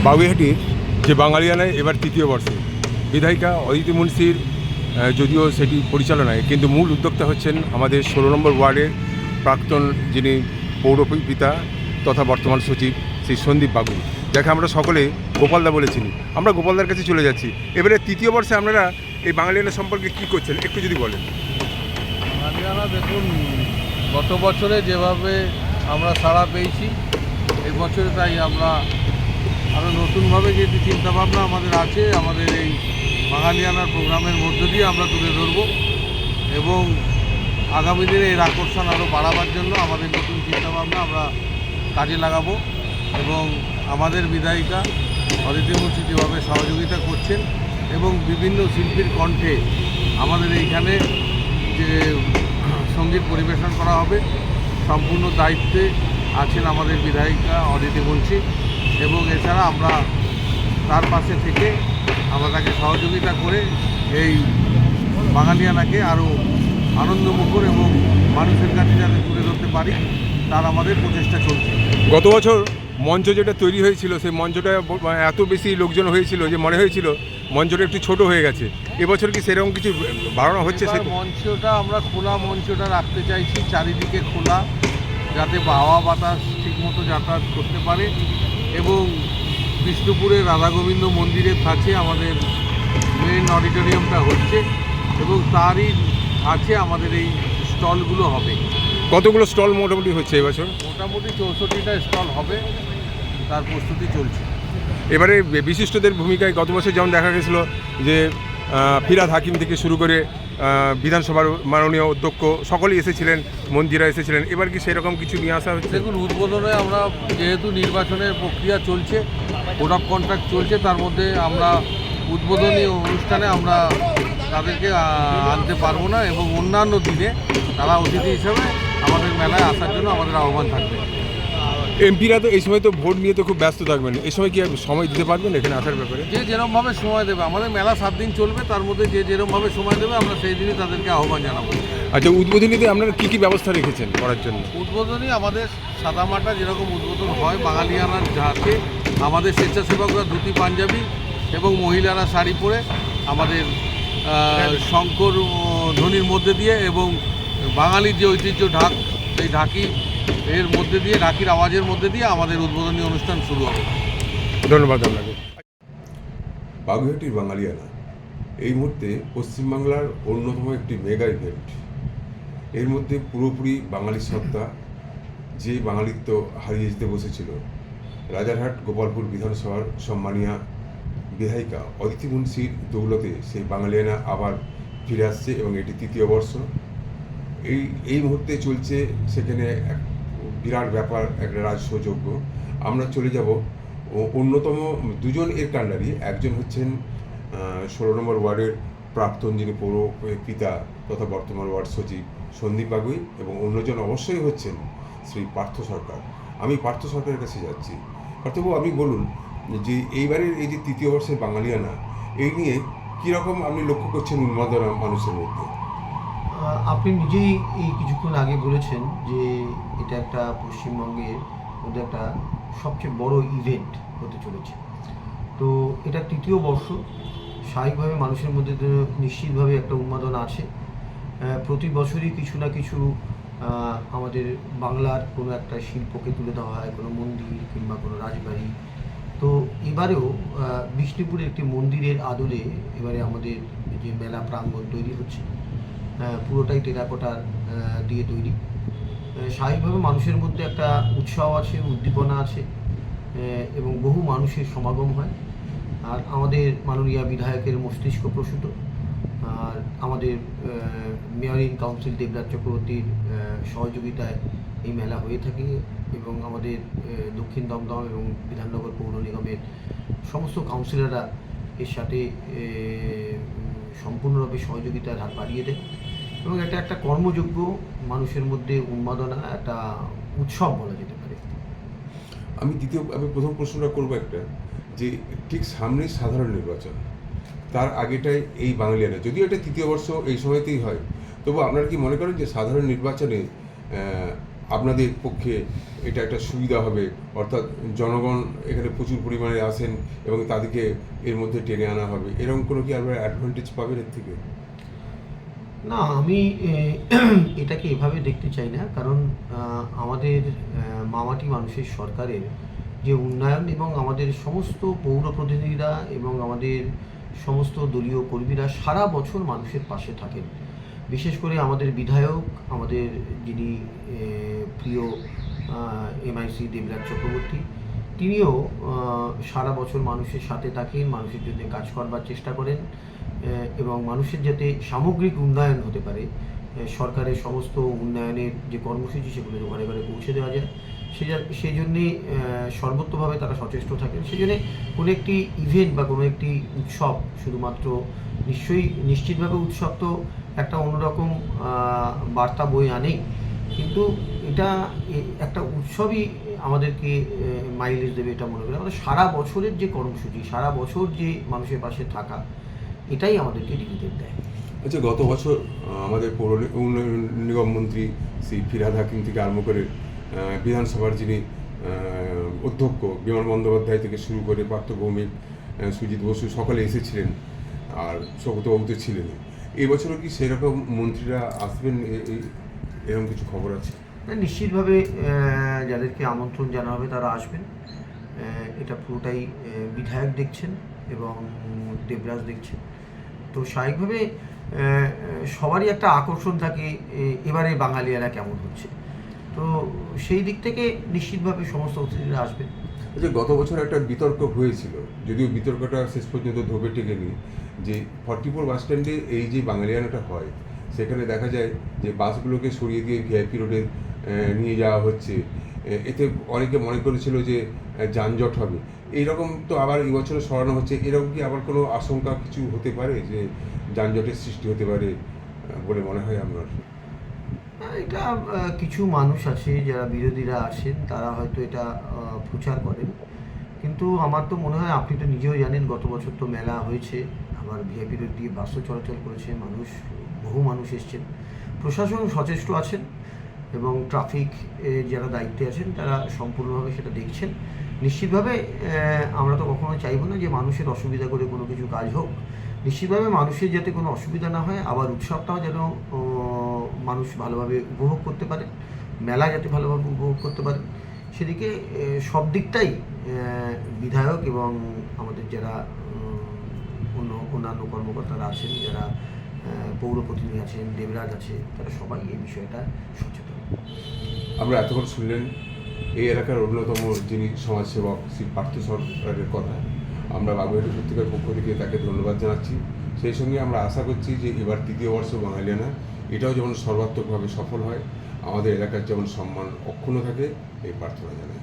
বাগুইহাটির যে বাঙালিয়ানায় এবার তৃতীয় বর্ষে বিধায়িকা অদিতি মুন্সির যদিও সেটি পরিচালনায়, কিন্তু মূল উদ্যোক্তা হচ্ছেন আমাদের 16 নম্বর ওয়ার্ডের প্রাক্তন যিনি পৌরপিতা তথা বর্তমান সচিব শ্রী সন্দীপ বাগুই, যাকে আমরা সকলে গোপালদা বলে চিনি। আমরা গোপালদার কাছে চলে যাচ্ছি। এবারে তৃতীয় বর্ষে আপনারা এই বাঙালিয়ানা সম্পর্কে কী করছেন একটু যদি বলেন। বাঙালিয়ানা দেখুন, গত বছরে যেভাবে আমরা সাড়া পেয়েছি, এই বছরে তাই আমরা আরও নতুনভাবে যে চিন্তাভাবনা আমাদের আছে, আমাদের এই বাঙালিয়ানার প্রোগ্রামের মধ্য দিয়ে আমরা তুলে ধরব এবং আগামী দিনে এর আকর্ষণ আরও বাড়াবার জন্য আমাদের নতুন চিন্তাভাবনা আমরা কাজে লাগাবো। এবং আমাদের বিধায়িকা অদিতি মুন্সি যেভাবে সহযোগিতা করছেন এবং বিভিন্ন শিল্পীর কণ্ঠে আমাদের এইখানে যে সঙ্গীত পরিবেশন করা হবে, সম্পূর্ণ দায়িত্বে আছেন আমাদের বিধায়িকা অদিতি মুন্সি। এবং এছাড়া আমরা তার পাশে থেকে আমরা তাকে সহযোগিতা করে এই বাঙালিয়ানাকে আরও আনন্দমুখর এবং মানুষের কাছে যাতে তুলে ধরতে পারি, তার আমাদের প্রচেষ্টা চলছে। গত বছর মঞ্চ যেটা তৈরি হয়েছিল, সেই মঞ্চটা এত বেশি লোকজন হয়েছিল যে মনে হয়েছিল মঞ্চটা একটু ছোট হয়ে গেছে। এবছর কি সেরকম কিছু বাড়ানো হচ্ছে? মঞ্চটা আমরা খোলা মঞ্চটা রাখতে চাইছি, চারিদিকে খোলা, যাতে হাওয়া বাতাস ঠিকমতো যাতায়াত করতে পারে। এবং বিষ্ণুপুরের রাধা গোবিন্দ মন্দিরের কাছে আমাদের মেন অডিটোরিয়ামটা হচ্ছে এবং তারই কাছে আমাদের এই স্টলগুলো হবে। কতগুলো স্টল মোটামুটি হচ্ছে এবছর? মোটামুটি 64টা স্টল হবে, তার প্রস্তুতি চলছে। এবারে বিশিষ্টদের ভূমিকায় গত বছর যেমন দেখা গেছিলো যে ফিরহাদ হাকিম থেকে শুরু করে বিধানসভার মাননীয় অধ্যক্ষ সকলেই এসেছিলেন, মন্ত্রীরা এসেছিলেন। এবার কি সেরকম কিছু নিয়ে আসা হচ্ছে? দেখুন, উদ্বোধনে আমরা যেহেতু নির্বাচনের প্রক্রিয়া চলছে, কোড অফ কন্ডাক্ট চলছে, তার মধ্যে আমরা উদ্বোধনী অনুষ্ঠানে আমরা তাদেরকে আনতে পারবো না এবং অন্যান্য দিনে তারা অতিথি হিসাবে আমাদের মেলায় আসার জন্য আমাদের আহ্বান থাকবে। এমপিরা তো এই সময় তো ভোট নিয়ে তো খুব ব্যস্ত থাকবেন, এই সময় কি সময় দিতে পারবেন এখানে আসার ব্যাপারে? যে যেরকমভাবে সময় দেবে, আমাদের মেলা 7 দিন চলবে, তার মধ্যে যে যেরকমভাবে সময় দেবে আমরা সেই দিনই তাদেরকে আহ্বান জানাবো। আচ্ছা, উদ্বোধনীতে আপনারা কী কী ব্যবস্থা রেখেছেন করার জন্য? উদ্বোধনী আমাদের সাদামাটা যেরকম উদ্বোধন হয় বাঙালিয়ানার, যাতে আমাদের স্বেচ্ছাসেবকরা ধুতি পাঞ্জাবি এবং মহিলারা শাড়ি পরে আমাদের শঙ্কর ধ্বনির মধ্যে দিয়ে এবং বাঙালির যে ঐতিহ্য ঢাক, সেই ঢাকি এর মধ্যে দিয়ে, ঢাকির আওয়াজের মধ্যে দিয়ে আমাদের উদ্বোধনী অনুষ্ঠান শুরু হবে। ধন্যবাদ আপনাকে। বাগুইহাটির বাঙালিয়ানা এই মুহূর্তে পশ্চিমবাংলার অন্যতম একটি মেগা ইভেন্ট। এর মধ্যে পুরোপুরি বাঙালি সত্তা, যে বাঙালিত্ব হারিয়ে যেতে বসেছিল, রাজারহাট গোপালপুর বিধানসভার সম্মানীয়া বিধায়িকা অদিতি মুন্সির দৌলতে সেই বাঙালিয়ানা আবার ফিরে আসছে এবং এটি তৃতীয় বর্ষ। এই মুহূর্তে চলছে সেখানে এক বিরাট ব্যাপার, একটা রাজসযজ্ঞ। আমরা চলে যাব অন্যতম দুজন এর কাণ্ডারি। একজন হচ্ছেন 16 নম্বর ওয়ার্ডের প্রাক্তন যিনি পৌর পিতা তথা বর্তমান ওয়ার্ড সচিব সন্দীপ বাগুই, এবং অন্যজন অবশ্যই হচ্ছেন শ্রী পার্থ সরকার। আমি পার্থ সরকারের কাছে যাচ্ছি। পার্থবাবু, আপনি বলুন যে এইবারের এই যে তৃতীয় বর্ষের বাঙালিয়ানা, এই নিয়ে কীরকম আপনি লক্ষ্য করছেন উন্মাদনা মানুষের মধ্যে? আপনি নিজেই এই কিছুক্ষণ আগে বলেছেন যে এটা একটা পশ্চিমবঙ্গের মধ্যে একটা সবচেয়ে বড় ইভেন্ট হতে চলেছে। তো এটা তৃতীয় বর্ষ, স্বাভাবিকভাবে মানুষের মধ্যে তো নিশ্চিতভাবে একটা উন্মাদনা আছে। প্রতি বছরই কিছু না কিছু আমাদের বাংলার কোনো একটা শিল্পকে তুলে দেওয়া হয়, কোনো মন্দির কিংবা কোনো রাজবাড়ি। তো এবারেও বিষ্ণুপুরের একটি মন্দিরের আদলে এবারে আমাদের যে মেলা প্রাঙ্গণ তৈরি হচ্ছে, পুরোটাই টেরাকোটার দিয়ে তৈরি। স্বাভাবিকভাবে মানুষের মধ্যে একটা উৎসাহ আছে, উদ্দীপনা আছে এবং বহু মানুষের সমাগম হয়। আর আমাদের মাননীয় বিধায়কের মস্তিষ্ক প্রসূত আর আমাদের মেয়র ইন কাউন্সিল দেবরাজ চক্রবর্তীর সহযোগিতায় এই মেলা হয়ে থাকে এবং আমাদের দক্ষিণ দমদম এবং বিধাননগর পৌর নিগমের সমস্ত কাউন্সিলররা এর সাথে সম্পূর্ণভাবে সহযোগিতার হাত বাড়িয়ে দেয় এবং এটা একটা কর্মযোগ্য, মানুষের মধ্যে উন্মাদনা, একটা উৎসব বলা যেতে পারে। আমি প্রথম প্রশ্নটা করবো একটা, যে ঠিক সামনে সাধারণ নির্বাচন, তার আগেটাই এই বাঙালিয়ানা, যদিও এটা তৃতীয় বর্ষ এই সময়তেই হয়, তবু আপনারা কি মনে করেন যে সাধারণ নির্বাচনে আপনাদের পক্ষে এটা একটা সুবিধা হবে, অর্থাৎ জনগণ এখানে প্রচুর পরিমাণে আসেন এবং তাদেরকে এর মধ্যে টেনে আনা হবে, এরকম কোনো কি আপনারা অ্যাডভান্টেজ পাবেন এর থেকে? না, আমি এটাকে এভাবে দেখতে চাই না, কারণ আমাদের মামাটি মানুষের সরকারের যে উন্নয়ন এবং আমাদের সমস্ত পৌর প্রতিনিধিরা এবং আমাদের সমস্ত দলীয় কর্মীরা সারা বছর মানুষের পাশে থাকেন। বিশেষ করে আমাদের বিধায়ক, আমাদের যিনি প্রিয় এমআইসি দেবরাজ চক্রবর্তী, তিনিও সারা বছর মানুষের সাথে থাকেন, মানুষের জন্য কাজ করবার চেষ্টা করেন এবং মানুষের যাতে সামগ্রিক উন্নয়ন হতে পারে, সরকারের সমস্ত উন্নয়নের যে কর্মসূচি সেগুলো ঘরে ঘরে পৌঁছে দেওয়া যায়, সেই জন্যে সর্বত্রভাবে তারা সচেষ্ট থাকেন। সেই জন্যে কোনো একটি ইভেন্ট বা কোনো একটি উৎসব শুধুমাত্র নিশ্চিতভাবে উৎসব তো একটা অন্যরকম বার্তা বয়ে আনেই, কিন্তু এটা একটা উৎসবই আমাদেরকে মাইলেজ দেবে এটা মনে করি। আমাদের সারা বছরের যে কর্মসূচি, সারা বছর যে মানুষের পাশে থাকা, এটাই আমাদেরকে ডিভিডেন্ড দেয়। আচ্ছা, গত বছর আমাদের পৌর উন্নয়ন নিগম মন্ত্রী শ্রী ফিরহাদ হাকিম থেকে আরম্ভ করে বিধানসভার যিনি অধ্যক্ষ বিমান বন্দ্যোপাধ্যায় থেকে শুরু করে পার্থ ভৌমিক, সুজিত বসু সকলে এসেছিলেন, আর সৌগতবাবু তো ছিলেন। এই বছরও কি সেরকম মন্ত্রীরা আসবেন, এরকম কিছু খবর আছে? নিশ্চিতভাবে যাদেরকে আমন্ত্রণ জানা হবে তারা আসবেন। এটা পুরোটাই বিধায়ক দেখছেন এবং দেবরাজ দেখছেন। তো স্বাভাবিকভাবে সবারই একটা আকর্ষণ থাকে এবারে বাঙালিয়ারা কেমন হচ্ছে, তো সেই দিক থেকে নিশ্চিতভাবে সমস্ত অতিথিরা আসবেন। আচ্ছা, গত বছর একটা বিতর্ক হয়েছিল, যদিও বিতর্কটা শেষ পর্যন্ত ধোপে টেকেনি, যে 44 বাস স্ট্যান্ডে এই যে বাঙালিয়ানাটা হয়, সেখানে দেখা যায় যে বাসগুলোকে সরিয়ে দিয়ে ভিআইপি রোডে নিয়ে যাওয়া হচ্ছে। এতে অনেকে মনে করেছিল যে যানজট হবে। এইরকম তো আবার এই বছর সরানো হচ্ছে, এরকম কি আবার কোনো আশঙ্কা কিছু হতে পারে যে যানজটের সৃষ্টি হতে পারে বলে মনে হয় আপনার? এটা কিছু মানুষ আছে যারা বিরোধীরা আছেন, তারা হয়তো এটা প্রচার করেন, কিন্তু আমার তো মনে হয়, আপনি তো নিজেও জানেন, গত বছর তো মেলা হয়েছে, আবার ভিআইপি রোড দিয়ে বাসও চলাচল করেছে, বহু মানুষ এসছেন। প্রশাসন সচেষ্ট আছেন এবং ট্রাফিক যারা দায়িত্বে আছেন তারা সম্পূর্ণভাবে সেটা দেখছেন। নিশ্চিতভাবে আমরা তো কখনো চাইবো না যে মানুষের অসুবিধা করে কোনো কিছু কাজ হোক। নিশ্চিতভাবে মানুষের যাতে কোনো অসুবিধা না হয়, আবার উৎসবটাও যেন মানুষ ভালোভাবে উপভোগ করতে পারে, মেলা যাতে ভালোভাবে উপভোগ করতে পারে, সেদিকে সব দিকটাই বিধায়ক এবং আমাদের যারা অন্যান্য কর্মকর্তারা আছেন, যারা পৌর প্রতিনিধি আছেন, দেবরাজ আছে, তারা সবাই এই বিষয়টা সচেতন। আমরা এতক্ষণ শুনলেন এই এলাকার অন্যতম যিনি সমাজসেবক শ্রী পার্থ সরকারের কথা। আমরা বাগুইআটি পত্রিকার পক্ষ থেকে তাকে ধন্যবাদ জানাচ্ছি। সেই সঙ্গে আমরা আশা করছি যে এবার ৩য় বর্ষ বাঙালিয়ানা এটাও যেমন সর্বাত্মকভাবে সফল হয়, আমাদের এলাকার যেমন সম্মান অক্ষুণ্ণ থাকে, এই প্রার্থনা জানাই।